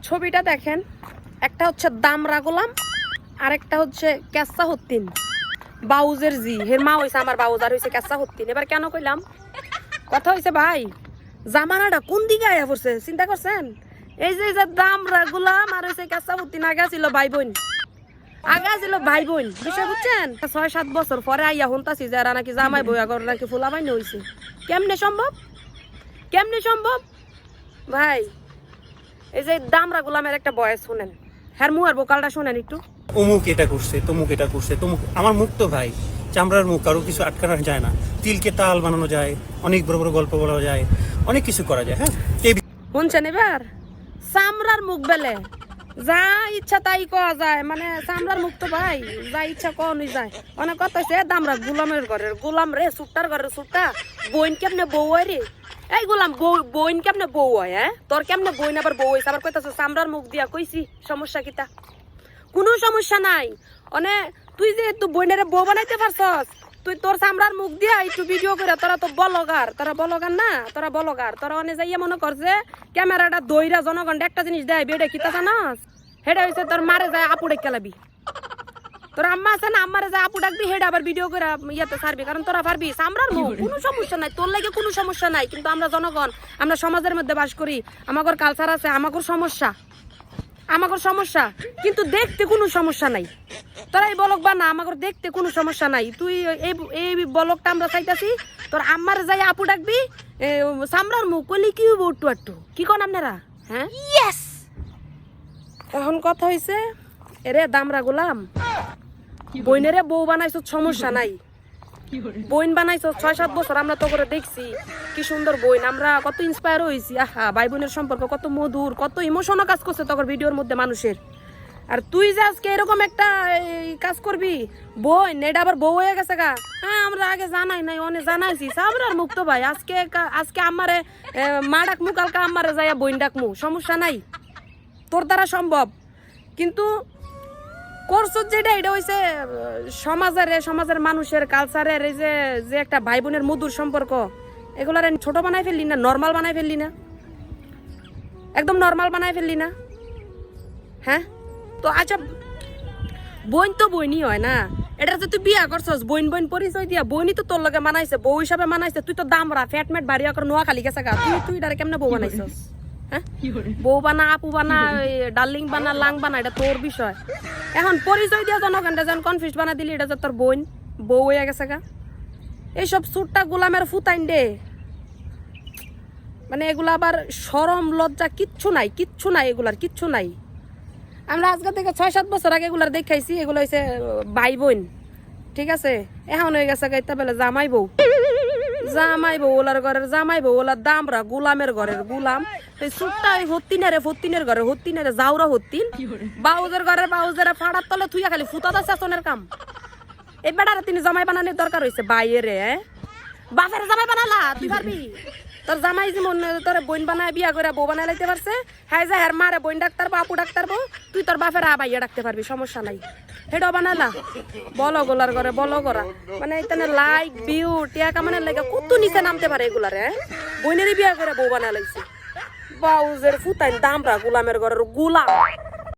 ছবিটা দেখেন, একটা হচ্ছে দামরা গোলাম আর একটা হচ্ছে কেসা হত্তিন বাউজের জি হের মা হইছে আমার বাউজ আর হইছে কেসা হত্তিন। এবার কেন কইলাম কথা হইছে ভাই জামানাটা কোন দিকে আয়া পড়ছে চিন্তা করছেন? এই যে দামরা গোলাম আর হইছে কেসা হত্তিন আগা ছিল ভাই বোন, আগা ছিল ভাই বোন, বিষয় বুঝছেন? 6-7 বছর পরে আইয়া শুনতাছি যে এরা নাকি জামাই বইয়া করে নাকি ফুলাবাই হইছে। কেমনে সম্ভব, কেমনে সম্ভব ভাই? এই যে দামরা গোলামের একটা বয়স শুনেন, হ্যার মুহার বোকালটা শুনেন একটু। অমুক এটা করছে, তমুক এটা করছে, তমুক। আমার মুখ তো ভাই চামড়ার মুখ, কারো কিছু আটকানো যায় না। তিলকে তাল বানানো যায়, অনেক বড় বড় গল্প বলা যায়, অনেক কিছু করা যায়। হ্যাঁ শুনছেন? এবার চামড়ার মুখ বেলে যা ইচ্ছা তাই কওয়া যায়, মানে চামড়ার মুখ তো ভাই যা ইচ্ছা কওয়াই যায়। অনেক কথা হচ্ছে দামরা গোলামের ঘরের গোলাম রে, সুট্টার ঘরের সুট্টা, বইন কেমনে বউ হয় রে? এই গোলাম বইন কেমনে বউ হয়? হ্যাঁ তোর কেমনে বইন আবার বউ হয়েছে? আবার কইতাছ চামড়ার মুখ দিয়া কইছি, সমস্যা কিতা? কোনো সমস্যা নাই। অনে তুই যে তুই বইনের বউ বানাইতে পারছস, তুই তোর চামড়ার মুখ দিয়া একটু ভিডিও করে, তোরা তো বলগার, তোরা বলগার না, তোরা বলগার। তোরা অনে যাইয়া মনে করছে ক্যামেরাটা দইরা জনগণ একটা জিনিস দেয়, বেড়ে কিতা জানাস? হেডা হইছে তোর মারে যায় আপু ডেকে লাবি। তোর আম্মা আছে না, আম্মারে যায় আপু ডাকবি, হেডা আবার ভিডিও করে ইয়াতে ছাড়বি, কারণ তোরা পারবি। চামড়ার মুখ কোনো সমস্যা নাই, তোর লাগে কোনো সমস্যা নাই। কিন্তু আমরা জনগণ, আমরা সমাজের মধ্যে বাস করি, আমাদের কালচার আছে, আমাদের সমস্যা, আমাদের সমস্যা। কিন্তু দেখতে কোনো সমস্যা নাই। তোরা এই বলক বানা, আমাদের দেখতে কোনো সমস্যা নাই। তুই এই বলকটা আমরা চাইতাছি, তোর আম্মার যাই আপু ডাকবি, চামড়ার মুখ কইলি কি হইব? একটু একটু কি কন আপনারা? হ্যাঁ ইয়েস। এখন কথা হইছে এরে দামরা গোলাম, বইনেরে বউ বানাইছ সমস্যা নাই, বইন বানাইছ 6-7 বছর আমরা তো করে দেখছি কি সুন্দর বইন, আমরা কত ইন্সপায়ার হয়েছি। আহা ভাই বোনের সম্পর্ক কত মধুর, কত ইমোশনও কাজ করছে তখন ভিডিওর মধ্যে মানুষের। আর তুই যে আজকে এরকম একটা কাজ করবি, বইন এটা আবার বউ হয়ে গেছে গা। হ্যাঁ আমরা আগে জানাই নাই, অনেক জানাইছি। সাবরার মুখ তো ভাই আজকে আমারে মা ডাকমু, কালকে আমারে যাইয়া বইন ডাকমু, সমস্যা নাই, তোর দ্বারা সম্ভব। কিন্তু কোর্স যেটা এটা হইছে সমাজের মানুষের কালচারের এই যে একটা ভাই বোনের মধুর সম্পর্ক, এগুলার ছোট বানাই ফেললি না, নর্মাল বানাই ফেললি না, একদম নর্মাল বানাই ফেললি না। হ্যাঁ তো আচ্ছা বোন তো বইনই হয় না, এটা তো তুই বিয়া করছস, বইন বইন পরিচয় দিয়া বইনই তো তোর লগে মানাইছে, বউ হিসাবে মানাইছে। তুই তো দামরা ফ্যাটমেট বাড়িয়া করে নোয়া খালি গেছে গা, তুই ডারে কেমনে বউ বানাইছস? হ্যাঁ বউ বানা, আপু বানা, ডার্লিং বানা, লাং বানা, এটা তোর বিষয়। এখন পরিচয় দিয়া জনগণটা যেন কনফিউজ বানা দিলি, এটা যে তোর বোন বউ হয়ে গেছে গা। এইসব সুটটা গোলামের ফুতাইন দে, মানে এগুলা আবার শরম লজ্জা কিচ্ছু নাই, কিচ্ছু নাই, এগুলার কিচ্ছু নাই। আমরা আজকে থেকে 6-7 বছর আগে এগুলার দেখাইছি, এগুলো হয়েছে ভাই বোন, ঠিক আছে? এখন হয়ে গেছে গাইতে বেলা জামাই বউ, জামাই বউ ওলার ঘরের জামাই বউ, ওলার দামরা গোলামের ঘরের গোলাম। সুটটা ওই হত্তিনের ঘরে হত্তিনের যাওরা হত্তিন, বাউজের ঘরের বাউজের ফাড়ার তলে থুইয়া খালি ফুটাতে শাসনের কাম। এই বেটারে তিনি জামাই বানানোর দরকার হয়েছে বাইরে। বাপের জামাই বানালা তুই পারবি? তোর জামাই যেমন তোর বোন বানায় বিয়া করে বউ বানায় লাইতে পারছে, হ্যাঁ যা হ্যার মারে বোন ডাক্তার বা আপু ডাক্তার বউ, তুই তোর বাপের আবাইয়া ডাকতে পারবি, সমস্যা নাই। হেডও বানালা বলো গোলার ঘরে বলো করা, মানে এখানে লাইক ভিউ টিয়া কামানের লাগে কত নিচে নামতে পারে এগুলার। হ্যাঁ বোনেরই বিয়া করে বউ বানায় লাইছে, বাউজের ফুতাইন দামরা গোলামের ঘরের গোলাম।